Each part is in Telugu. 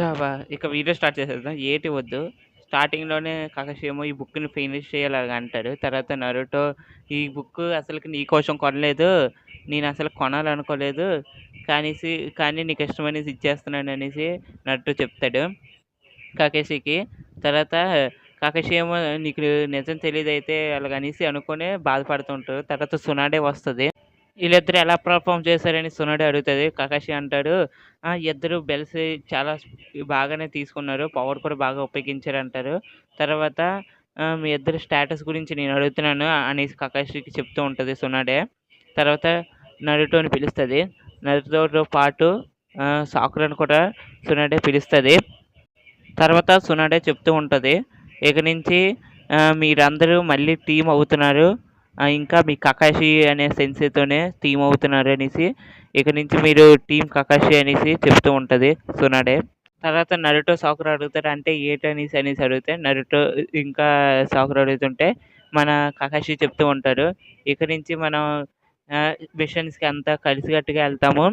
చావా! ఇక వీడియో స్టార్ట్ చేసేద్దాం. ఏటి వద్దు. స్టార్టింగ్‌లోనే కకాషి ఏమో ఈ బుక్‌ని ఫినిష్ చెయ్యి అలాగా అంటాడు. తర్వాత నరుటో ఈ బుక్ అసలకి నీ కోసం కొనలేదు. నేనసలు కొనాలనుకోలేదు. కానీసి కానీ నీకిష్టమనేసి ఇచ్చేస్తున్నాననేసి నరుటో చెప్తాడు కకాషికి. తర్వాత కకాషి ఏమో నీకు నిజం తెలీదైతే అలాగనేసి అనుకోని బాధపడుతూ ఉంటారు. తర్వాత సునాడే వస్తది. వీళ్ళిద్దరు ఎలా పెర్ఫార్మ్ చేశారని సునోడే అడుగుతది. కకాషి అంటాడు, ఇద్దరు బెల్స్ చాలా బాగానే తీసుకున్నారు. పవర్ కూడా బాగా ఉపయోగించారంటారు. తర్వాత మీ ఇద్దరి స్టేటస్ గురించి నేను అడుగుతున్నాను అనేసి కకాషికి చెప్తూ ఉంటది సునాడే. తర్వాత నరుటోని పిలుస్తది. నరుటోతో పాటు సాకురాని కూడా సునాడే పిలుస్తది. తర్వాత సునాడే చెప్తూ ఉంటది, ఇక నుంచి మీరందరూ మళ్ళీ టీమ్ అవుతున్నారు. ఇంకా మీ కకాషి అనే సెన్సేతోనే టీమ్ అవుతున్నారు అనేసి ఇక నుంచి మీరు టీమ్ కకాషి అనేసి చెప్తూ ఉంటది సునాడే. తర్వాత నరుటో సాకురా అడుగుతాడు, అంటే అనేసి అడిగితే నరుటో ఇంకా సాకురా అడుగుతుంటే మన కకాషి చెప్తూ ఉంటాడు, ఇక నుంచి మనం మిషన్స్‌కి అంతా కలిసికట్టుగా వెళ్తాము.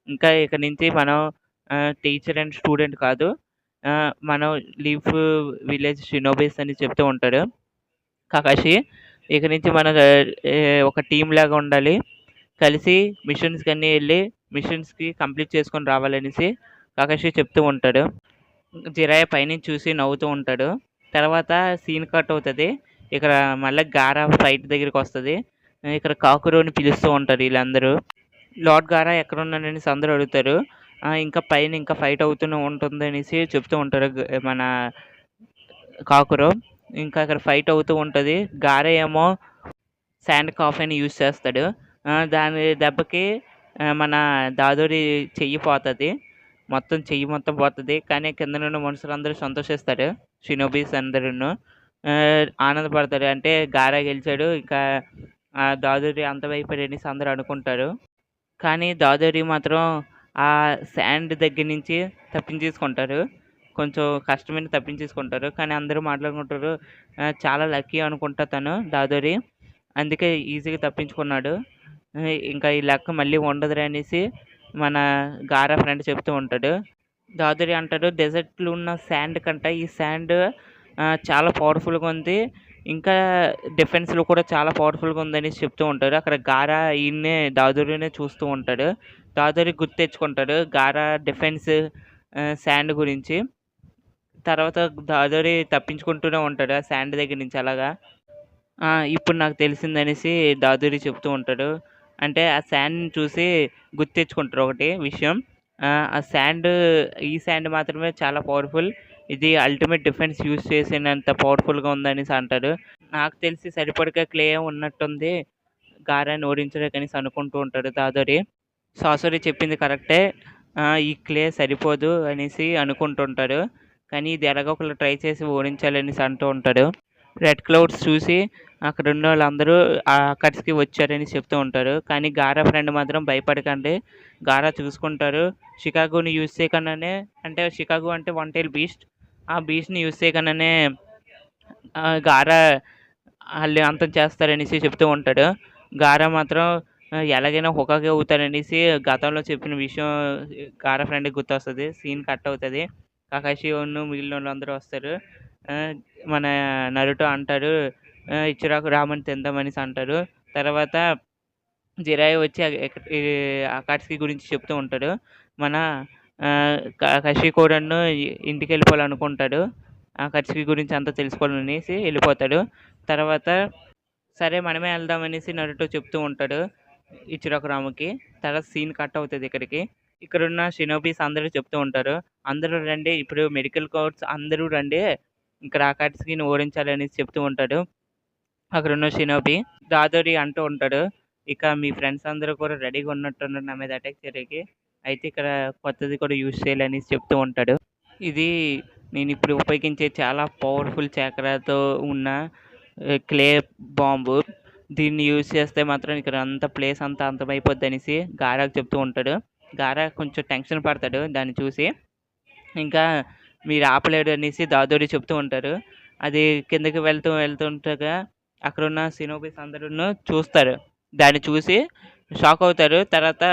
ఇంకా ఇక నుంచి మనం టీచర్ అండ్ స్టూడెంట్ కాదు. మనం లీఫ్ విలేజ్ షినోబీస్ అని చెప్తూ ఉంటాడు కకాషి. ఇక నుంచి మనం ఒక టీమ్ లాగా ఉండాలి. కలిసి మిషన్స్‌కి అన్నీ వెళ్ళి మిషన్స్‌కి కంప్లీట్ చేసుకొని రావాలనేసి కకాషి చెప్తూ ఉంటాడు. జిరాయ పైనుంచి చూసి నవ్వుతూ ఉంటాడు. తర్వాత సీన్ కట్ అవుతది. ఇక్కడ మళ్ళీ గారా ఫైట్ దగ్గరికి వస్తది. ఇక్కడ కాకురోని పిలుస్తూ ఉంటారు వీళ్ళందరూ. లార్డ్ గారా ఎక్కడున్నాడనేసి అందరూ అడుగుతారు. ఇంకా పైన ఇంకా ఫైట్ అవుతూనే ఉంటుంది అనేసి చెప్తూ ఉంటారు మన కాకురో. ఇంకా అక్కడ ఫైట్ అవుతూ ఉంటుంది. గారా ఏమో శాండ్ కాఫీని యూజ్ చేస్తాడు. దాని దెబ్బకి మన దాదోరి చెయ్యి పోతుంది. చెయ్యి మొత్తం పోతుంది. కానీ కిందనున్న మనుషులందరూ సంతోషిస్తారు. షినోబీస్ అందరూను ఆనందపడతారు. అంటే గారా గెలిచాడు, ఇంకా దాదోరి అంతమైపోయాడు అనేసి అందరూ అనుకుంటారు. కానీ దాదోరి మాత్రం ఆ శాండ్ దగ్గర నుంచి తప్పించేసుకుంటారు. కొంచెం కష్టమైన తప్పించేసుకుంటారు. కానీ అందరూ మాట్లాడుకుంటారు, చాలా లక్కీ అనుకుంటా తను దాదోరి, అందుకే ఈజీగా తప్పించుకున్నాడు. ఇంకా ఈ లక్ మళ్ళీ ఉండదురా అనేసి మన గారా ఫ్రెండ్ చెప్తూ ఉంటాడు. దాదోరి అంటాడు, డెజర్ట్లో ఉన్న శాండ్ కంటే ఈ శాండ్ చాలా పవర్ఫుల్గా ఉంది. ఇంకా డిఫెన్స్లో కూడా చాలా పవర్ఫుల్గా ఉందనేసి చెప్తూ ఉంటాడు. అక్కడ గారా ఈయన్నే దాదోరినే చూస్తూ ఉంటాడు. దాదోరి గుర్తు తెచ్చుకుంటాడు గారా డిఫెన్స్ శాండ్ గురించి. తర్వాత దాదోరి తప్పించుకుంటూనే ఉంటాడు ఆ శాండ్ దగ్గర నుంచి అలాగా. ఇప్పుడు నాకు తెలిసిందనేసి దాదోరి చెప్తూ ఉంటాడు. అంటే ఆ శాండ్‌ని చూసి గుర్తు తెచ్చుకుంటారు ఒకటి విషయం. ఆ శాండ్ ఈ శాండ్ మాత్రమే చాలా పవర్ఫుల్. ఇది అల్టిమేట్ డిఫెన్స్ యూజ్ చేసినంత పవర్ఫుల్‌గా ఉందనేసి అంటాడు. నాకు తెలిసి సరిపడగా క్లే ఉన్నట్టుంది గారాని ఓడించడానికి అనేసి అనుకుంటూ ఉంటాడు దాదోరి. సాసోరి చెప్పింది కరెక్టే. ఈ క్లే సరిపోదు అనేసి అనుకుంటుంటాడు. కానీ ఇది ఎలాగోకలా ట్రై చేసి ఓడించాలనేసి అంటూ ఉంటాడు. రెడ్ క్లౌడ్స్ చూసి అక్కడ ఉన్న వాళ్ళందరూ అక్కడికి వచ్చారని చెప్తూ ఉంటారు. కానీ గారా ఫ్రెండ్ మాత్రం భయపడకండి, గారా చూసుకుంటారు. షికాగోని యూజ్ చేయకుండానే, అంటే షికాగో అంటే వన్ టైల్ బీస్ట్, ఆ బీస్ట్ని యూజ్ చేయకుండానే గారా వాళ్ళు అంతం చేస్తారనేసి చెప్తూ ఉంటాడు. గారా మాత్రం ఎలాగైనా హొకాగే అవుతారనేసి గతంలో చెప్పిన విషయం గారా ఫ్రెండ్కి గుర్తొస్తుంది. సీన్ కట్ అవుతుంది. కకాషి మిగిలిన వాళ్ళందరూ వస్తారు. మన నరుటో అంటాడు, ఇచ్చిరాకు రామని తిందామనేసి అంటారు. తర్వాత జిరాయ్ వచ్చి అకాట్సుకి గురించి చెప్తూ ఉంటాడు. మన కకాషి కూడాను ఇంటికి వెళ్ళిపోవాలనుకుంటాడు. అకాట్సుకి గురించి అంతా తెలుసుకోవాలనేసి వెళ్ళిపోతాడు. తర్వాత సరే మనమే వెళ్దామనేసి నరుటో చెప్తూ ఉంటాడు ఇచ్చిరాకు రాముకి. తర్వాత సీన్ కట్ అవుతుంది ఇక్కడికి. ఇక్కడున్న షినోబీస్ అందరూ చెప్తూ ఉంటారు, అందరూ రండి, ఇప్పుడు మెడికల్ కోర్స్ అందరూ రండి, ఇక్కడ అకాట్సుకిని ఓడించాలనేసి చెప్తూ ఉంటాడు అక్కడున్న షినోబి. దాదోరి అంటూ ఉంటాడు, ఇక మీ ఫ్రెండ్స్ అందరూ కూడా రెడీగా ఉన్నట్టున్నారు నా మీద అటాక్ చేయడానికి, అయితే ఇక్కడ కొత్తది కూడా యూజ్ చేయాలనేసి చెప్తూ ఉంటాడు. ఇది నేను ఇప్పుడు ఉపయోగించే చాలా పవర్ఫుల్ చక్రాతో ఉన్న క్లే బాంబు. దీన్ని యూజ్ చేస్తే మాత్రం ఇక్కడ అంత ప్లేస్ అంతా అంతమైపోద్ది అనేసి గారాకు చెప్తూ ఉంటాడు. గారా కొంచెం టెన్షన్ పడతాడు దాన్ని చూసి. ఇంకా మీరు ఆపలేడు అనేసి దాదోరి చెప్తూ ఉంటారు. అది కిందకి వెళ్తుండగా అక్కడున్న షినోబీస్ అందరూ చూస్తారు. దాన్ని చూసి షాక్ అవుతారు. తర్వాత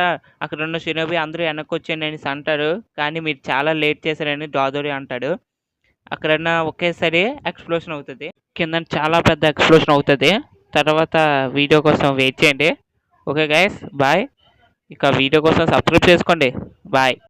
అక్కడ ఉన్న షినోబి అందరూ వెనక్కి వచ్చేయండి అనేసి అంటారు. కానీ మీరు చాలా లేట్ చేశారని డాదోరి అంటాడు. అక్కడన్నా ఒకేసారి ఎక్స్ప్లోషన్ అవుతుంది, కింద చాలా పెద్ద ఎక్స్ప్లోషన్ అవుతుంది. తర్వాత వీడియో కోసం వెయిట్ చేయండి. Okay guys, bye. ఇక వీడియో కోసం సబ్స్క్రైబ్ చేసుకోండి. బాయ్.